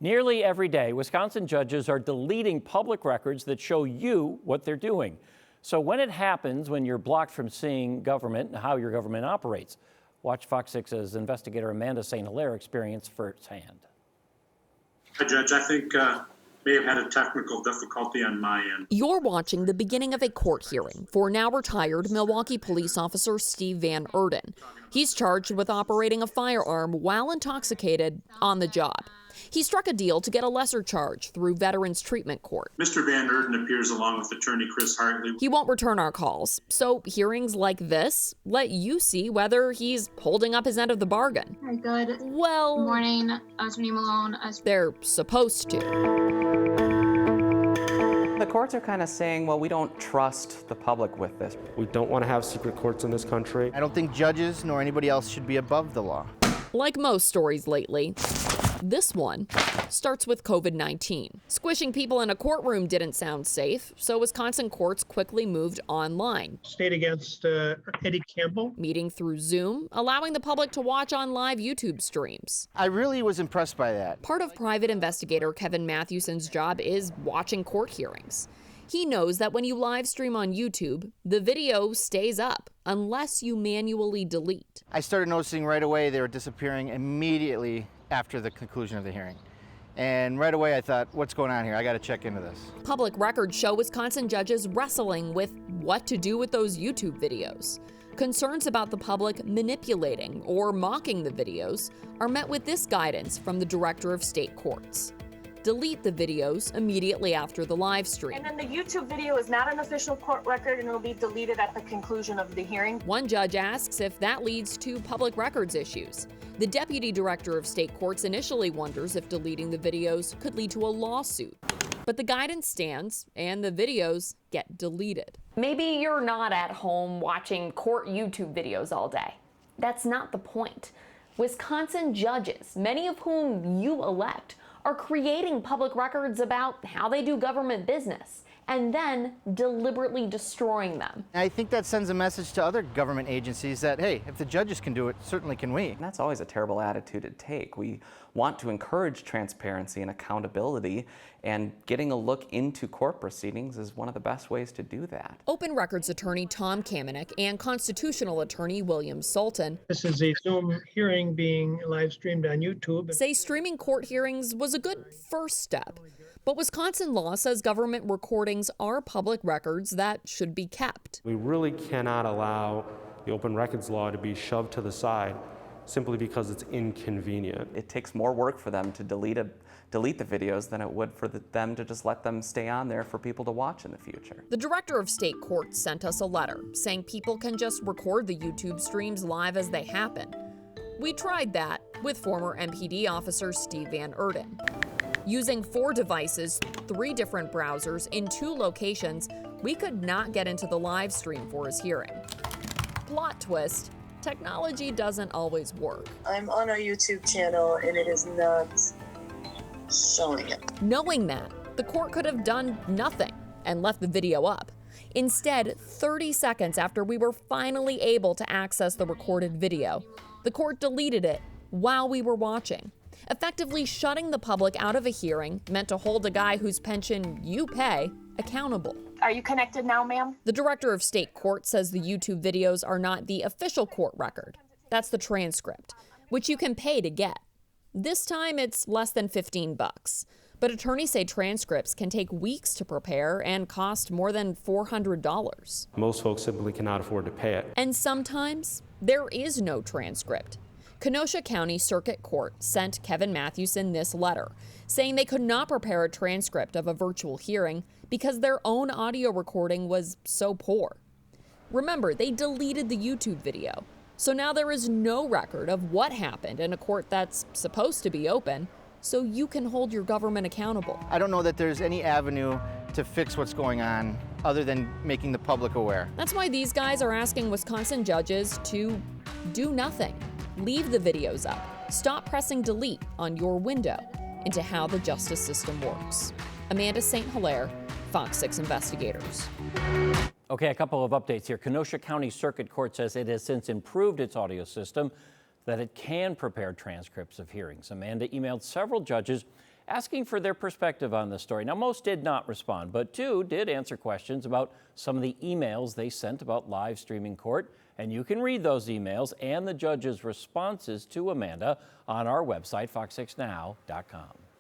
Nearly every day, Wisconsin judges are deleting public records that show you what they're doing. So when it happens, when you're blocked from seeing government and how your government operates, watch Fox 6's investigator Amanda St. Hilaire experience firsthand. Hi, Judge. I think may have had a technical difficulty on my end. You're watching the beginning of a court hearing for now retired Milwaukee police officer Steve Van Erden. He's charged with operating a firearm while intoxicated on the job. He struck a deal to get a lesser charge through Veterans Treatment Court. Mr. Van Erden appears along with attorney Chris Hartley. He won't return our calls, so hearings like this let you see whether he's holding up his end of the bargain. Hi, good. Well, Good morning, Attorney Malone. They're supposed to. The courts are kind of saying, well, we don't trust the public with this. We don't want to have secret courts in this country. I don't think judges nor anybody else should be above the law. Like most stories lately, this one starts with COVID-19. Squishing people in a courtroom didn't sound safe, so Wisconsin courts quickly moved online. State against Eddie Campbell. Meeting through Zoom, allowing the public to watch on live YouTube streams. I really was impressed by that. Part of private investigator Kevin Matthewson's job is watching court hearings. He knows that when you live stream on YouTube, the video stays up unless you manually delete. I started noticing right away they were disappearing immediately after the conclusion of the hearing. And right away I thought, what's going on here? I got to check into this. Public records show Wisconsin judges wrestling with what to do with those YouTube videos. Concerns about the public manipulating or mocking the videos are met with this guidance from the Director of State Courts. Delete the videos immediately after the live stream. And then the YouTube video is not an official court record and it will be deleted at the conclusion of the hearing. One judge asks if that leads to public records issues. The Deputy Director of State Courts initially wonders if deleting the videos could lead to a lawsuit. But the guidance stands and the videos get deleted. Maybe you're not at home watching court YouTube videos all day. That's not the point. Wisconsin judges, many of whom you elect, are creating public records about how they do government business and then deliberately destroying them. I think that sends a message to other government agencies that, hey, if the judges can do it, certainly can we. And that's always a terrible attitude to take. We want to encourage transparency and accountability, and getting a look into court proceedings is one of the best ways to do that. Open records attorney Tom Kamenik and constitutional attorney William Sultan. This is a Zoom hearing being live streamed on YouTube. Say streaming court hearings was a good first step. But Wisconsin law says government recordings are public records that should be kept. We really cannot allow the open records law to be shoved to the side simply because it's inconvenient. It takes more work for them to delete the videos than it would for them to just let them stay on there for people to watch in the future. The Director of State Courts sent us a letter saying people can just record the YouTube streams live as they happen. We tried that with former MPD officer Steve Van Erden. Using 4 devices, 3 different browsers, in 2 locations, we could not get into the live stream for his hearing. Plot twist, technology doesn't always work. I'm on our YouTube channel and it is not showing it. Knowing that, the court could have done nothing and left the video up. Instead, 30 seconds after we were finally able to access the recorded video, the court deleted it while we were watching. Effectively shutting the public out of a hearing meant to hold a guy whose pension you pay accountable. Are you connected now, ma'am? The Director of State Court says the YouTube videos are not the official court record. That's the transcript, which you can pay to get. This time it's less than $15. But attorneys say transcripts can take weeks to prepare and cost more than $400. Most folks simply cannot afford to pay it. And sometimes there is no transcript. Kenosha County Circuit Court sent Kevin Matthewson this letter, saying they could not prepare a transcript of a virtual hearing because their own audio recording was so poor. Remember, they deleted the YouTube video, so now there is no record of what happened in a court that's supposed to be open, so you can hold your government accountable. I don't know that there's any avenue to fix what's going on other than making the public aware. That's why these guys are asking Wisconsin judges to do nothing. Leave the videos up. Stop pressing delete on your window into how the justice system works. Amanda St. Hilaire, Fox 6 Investigators. Okay, a couple of updates here. Kenosha County Circuit Court says it has since improved its audio system that it can prepare transcripts of hearings. Amanda emailed several judges asking for their perspective on the story. Now, most did not respond, but 2 did answer questions about some of the emails they sent about live streaming court. And you can read those emails and the judge's responses to Amanda on our website, fox6now.com.